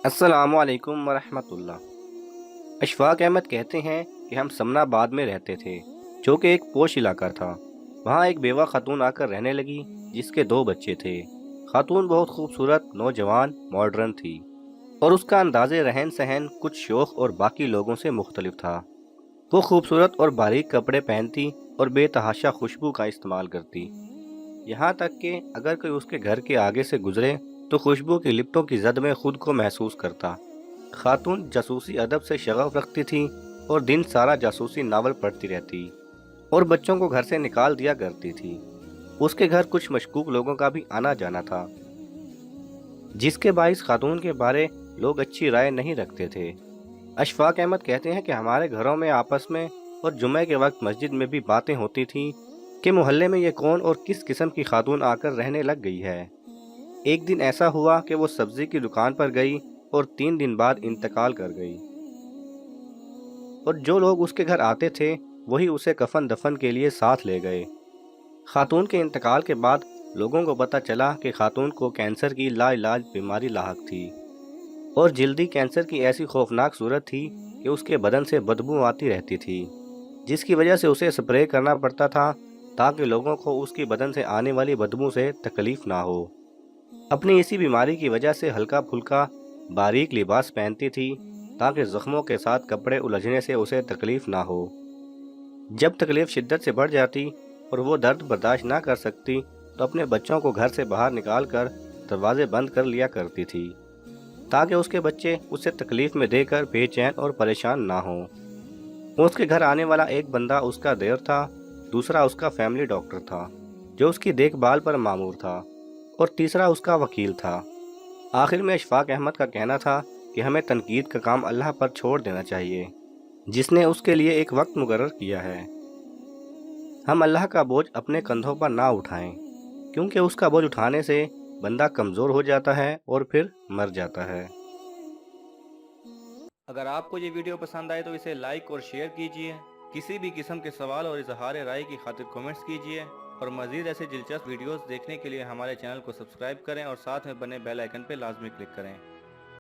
السلام علیکم ورحمۃ اللہ۔ اشفاق احمد کہتے ہیں کہ ہم سمنا آباد میں رہتے تھے، جو کہ ایک پوش علاقہ تھا۔ وہاں ایک بیوہ خاتون آ کر رہنے لگی، جس کے 2 بچے تھے۔ خاتون بہت خوبصورت، نوجوان، ماڈرن تھی، اور اس کا انداز رہن سہن کچھ شوخ اور باقی لوگوں سے مختلف تھا۔ وہ خوبصورت اور باریک کپڑے پہنتی اور بے تحاشا خوشبو کا استعمال کرتی، یہاں تک کہ اگر کوئی اس کے گھر کے آگے سے گزرے تو خوشبو کی لپٹوں کی زد میں خود کو محسوس کرتا۔ خاتون جاسوسی ادب سے شغف رکھتی تھی اور دن سارا جاسوسی ناول پڑھتی رہتی اور بچوں کو گھر سے نکال دیا کرتی تھی۔ اس کے گھر کچھ مشکوک لوگوں کا بھی آنا جانا تھا، جس کے باعث خاتون کے بارے لوگ اچھی رائے نہیں رکھتے تھے۔ اشفاق احمد کہتے ہیں کہ ہمارے گھروں میں آپس میں اور جمعہ کے وقت مسجد میں بھی باتیں ہوتی تھیں کہ محلے میں یہ کون اور کس قسم کی خاتون آ کر رہنے لگ گئی ہے۔ ایک دن ایسا ہوا کہ وہ سبزی کی دکان پر گئی اور 3 دن بعد انتقال کر گئی، اور جو لوگ اس کے گھر آتے تھے وہی اسے کفن دفن کے لیے ساتھ لے گئے۔ خاتون کے انتقال کے بعد لوگوں کو پتہ چلا کہ خاتون کو کینسر کی لا علاج بیماری لاحق تھی، اور جلدی کینسر کی ایسی خوفناک صورت تھی کہ اس کے بدن سے بدبو آتی رہتی تھی، جس کی وجہ سے اسے اسپرے کرنا پڑتا تھا تاکہ لوگوں کو اس کی بدن سے آنے والی بدبو سے تکلیف نہ ہو۔ اپنی اسی بیماری کی وجہ سے ہلکا پھلکا باریک لباس پہنتی تھی تاکہ زخموں کے ساتھ کپڑے الجھنے سے اسے تکلیف نہ ہو۔ جب تکلیف شدت سے بڑھ جاتی اور وہ درد برداشت نہ کر سکتی تو اپنے بچوں کو گھر سے باہر نکال کر دروازے بند کر لیا کرتی تھی تاکہ اس کے بچے اسے تکلیف میں دے کر بے چین اور پریشان نہ ہوں۔ اس کے گھر آنے والا ایک بندہ اس کا دیور تھا، دوسرا اس کا فیملی ڈاکٹر تھا جو اس کی دیکھ بھال پر مامور تھا، اور تیسرا اس کا وکیل تھا۔ آخر میں اشفاق احمد کا کہنا تھا کہ ہمیں تنقید کا کام اللہ پر چھوڑ دینا چاہیے، جس نے اس کے لیے ایک وقت مقرر کیا ہے۔ ہم اللہ کا بوجھ اپنے کندھوں پر نہ اٹھائیں، کیونکہ اس کا بوجھ اٹھانے سے بندہ کمزور ہو جاتا ہے اور پھر مر جاتا ہے۔ اگر آپ کو یہ ویڈیو پسند آئے تو اسے لائک اور شیئر کیجئے۔ کسی بھی قسم کے سوال اور اظہار رائے کی خاطر کومنٹس کیجئے، اور مزید ایسے دلچسپ ویڈیوز دیکھنے کے لیے ہمارے چینل کو سبسکرائب کریں اور ساتھ میں بنے بیل آئیکن پہ لازمی کلک کریں۔